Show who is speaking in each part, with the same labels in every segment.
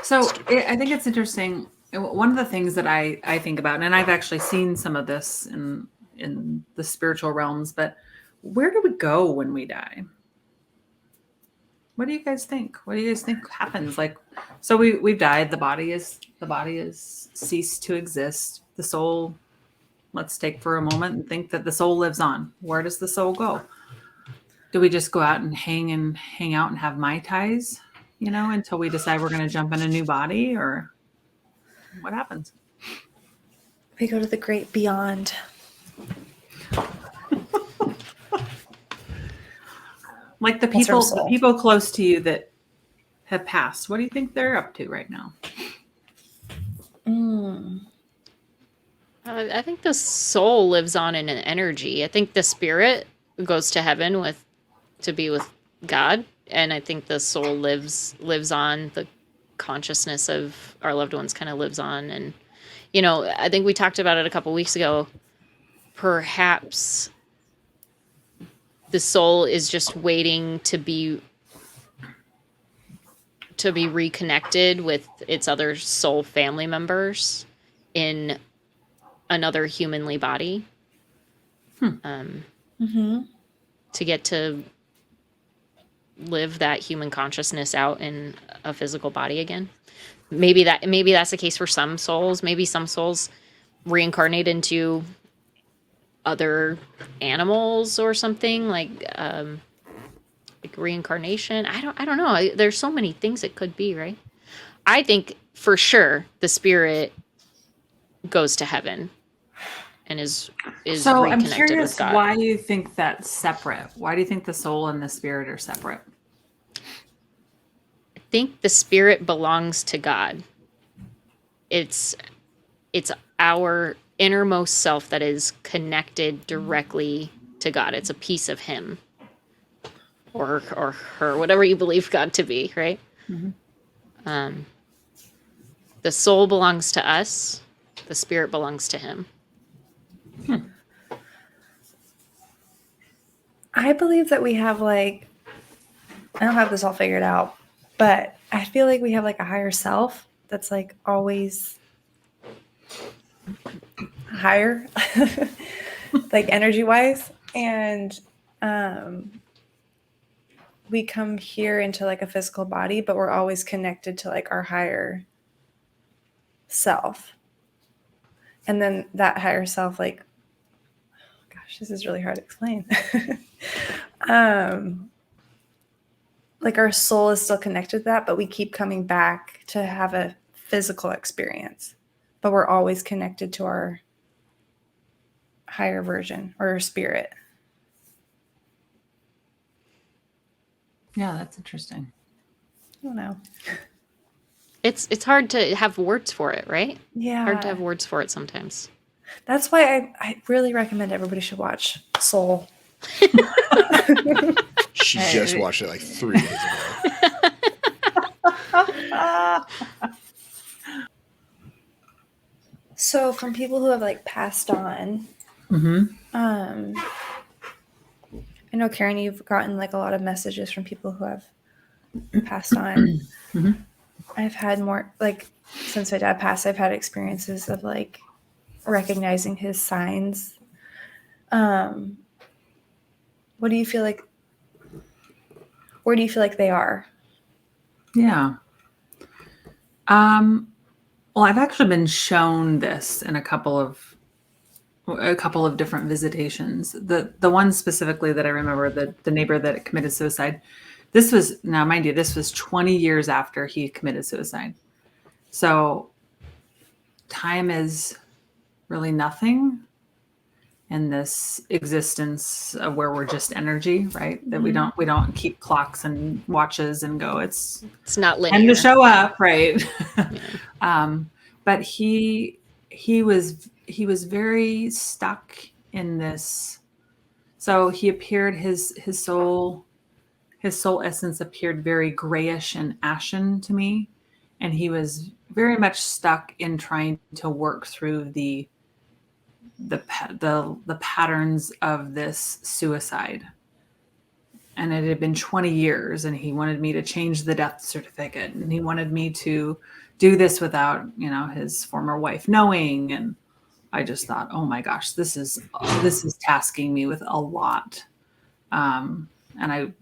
Speaker 1: So I think it's interesting. One of the things that I think about, and I've actually seen some of this in the spiritual realms, but where do we go when we die? What do you guys think? What do you guys think happens? Like, so we've died. The body is ceased to exist. The soul. Let's take for a moment and think that the soul lives on. Where does the soul go? Do we just go out and hang out and have mai tais, until we decide we're going to jump in a new body, or what happens?
Speaker 2: We go to the great beyond.
Speaker 1: Like the people close to you that have passed, what do you think they're up to right now?
Speaker 3: I think the soul lives on in an energy. I think the spirit goes to heaven to be with God, and I think the soul lives on. The consciousness of our loved ones kind of lives on, and I think we talked about it a couple weeks ago. Perhaps the soul is just waiting to be reconnected with its other soul family members in another humanly body. To get to live that human consciousness out in a physical body again. Maybe that's the case for some souls. Maybe some souls reincarnate into other animals or something, like reincarnation. I don't know. There's so many things it could be, right? I think for sure the spirit goes to heaven and is
Speaker 1: so
Speaker 3: reconnected
Speaker 1: I'm curious
Speaker 3: with God.
Speaker 1: why you think that's separate. Why do you think the soul and the spirit are separate?
Speaker 3: I think the spirit belongs to God. It's our innermost self that is connected directly to God. It's a piece of him or her, whatever you believe God to be, right? The soul belongs to us. The spirit belongs to him.
Speaker 2: I believe that we have I don't have this all figured out, but I feel like we have a higher self that's always higher, energy wise. And we come here into a physical body, but we're always connected to our higher self. And then that higher self, gosh, this is really hard to explain. Our soul is still connected to that, but we keep coming back to have a physical experience. But we're always connected to our higher version or our spirit.
Speaker 1: Yeah, that's interesting.
Speaker 2: I don't know.
Speaker 3: It's hard to have words for it, right?
Speaker 2: Yeah.
Speaker 3: Hard to have words for it sometimes.
Speaker 2: That's why I really recommend everybody should watch Soul.
Speaker 4: She just watched it 3 days ago.
Speaker 2: So from people who have passed on, I know, Karen, you've gotten a lot of messages from people who have passed on. I've had more, since my dad passed, I've had experiences of recognizing his signs. What do you feel like? Where do you feel like they are?
Speaker 1: Yeah. Well, I've actually been shown this in a couple of different visitations. The one specifically that I remember, the neighbor that committed suicide. This was, now mind you, this was 20 years after he committed suicide. So time is really nothing in this existence of where we're just energy, right? That we don't keep clocks and watches and go, it's
Speaker 3: not linear.
Speaker 1: Time to show up, right? But he was very stuck in this. So he appeared, his soul essence appeared very grayish and ashen to me, and he was very much stuck in trying to work through the patterns of this suicide. and it had been 20 years, and he wanted me to change the death certificate, and he wanted me to do this without, his former wife knowing. And I just thought, oh my gosh, this is tasking me with a lot. And I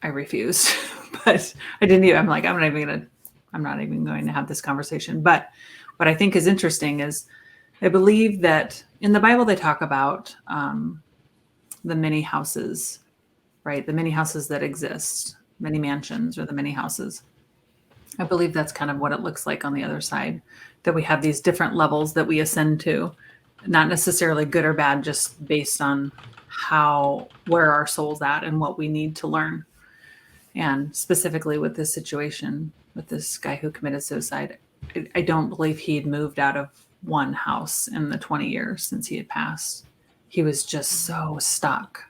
Speaker 1: refused, but I didn't even, I'm like, I'm not even going to have this conversation. But what I think is interesting is I believe that in the Bible, they talk about the many houses, right? The many houses that exist, many mansions, or the many houses. I believe that's kind of what it looks like on the other side, that we have these different levels that we ascend to, not necessarily good or bad, just based on where our soul's at and what we need to learn. And specifically with this situation, with this guy who committed suicide, I don't believe he'd moved out of one house in the 20 years since he had passed. He was just so stuck.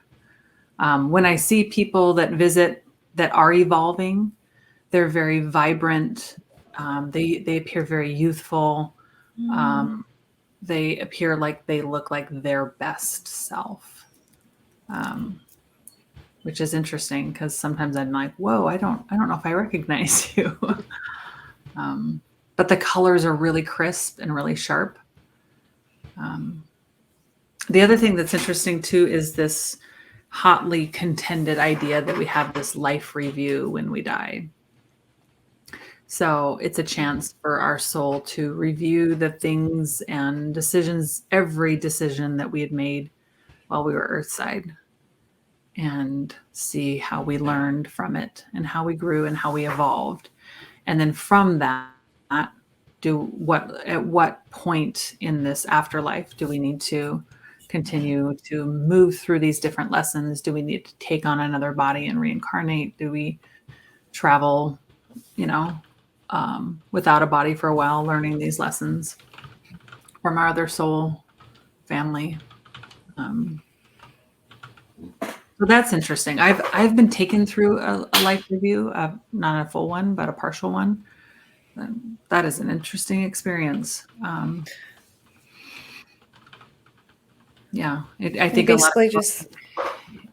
Speaker 1: When I see people that visit that are evolving, they're very vibrant. They appear very youthful. They appear like they look like their best self, which is interesting because sometimes I'm like, whoa, I don't know if I recognize you. But the colors are really crisp and really sharp. The other thing that's interesting too is this hotly contended idea that we have this life review when we die. So it's a chance for our soul to review the things and decisions, every decision that we had made while we were earthside, and see how we learned from it and how we grew and how we evolved. And then from that, at what point in this afterlife do we need to continue to move through these different lessons? Do we need to take on another body and reincarnate? Do we travel, without a body for a while, learning these lessons from our other soul family? So that's interesting. I've been taken through a life review, not a full one, but a partial one. That is an interesting experience. I think a lot
Speaker 2: basically just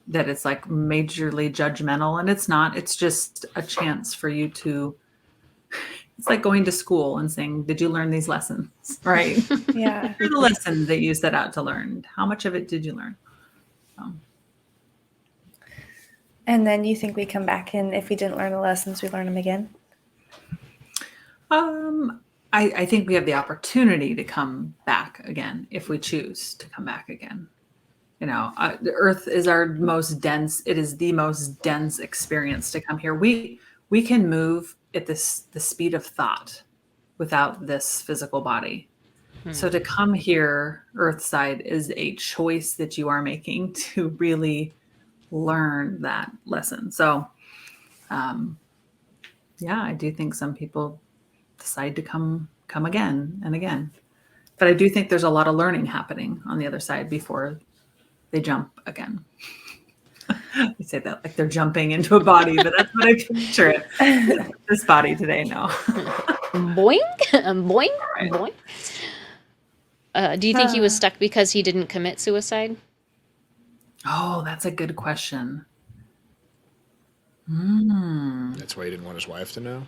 Speaker 1: that it's like majorly judgmental, and it's not. It's just a chance for you to. It's like going to school and saying, "Did you learn these lessons?" Right?
Speaker 2: yeah.
Speaker 1: The lesson that you set out to learn. How much of it did you learn?
Speaker 2: And then you think we come back, and if we didn't learn the lessons, we learn them again?
Speaker 1: I think we have the opportunity to come back again if we choose to come back again. The earth is our most dense. It is the most dense experience to come here. We can move at the speed of thought without this physical body. So to come here, earthside, is a choice that you are making to really learn that lesson. So, I do think some people decide to come again and again, but I do think there's a lot of learning happening on the other side before they jump again. I say that like they're jumping into a body, but that's what I picture it. This body today, no.
Speaker 3: Boing, boing,
Speaker 1: Right.
Speaker 3: boing. Do you think he was stuck because he didn't commit suicide?
Speaker 1: Oh, that's a good question.
Speaker 4: That's why he didn't want his wife to know.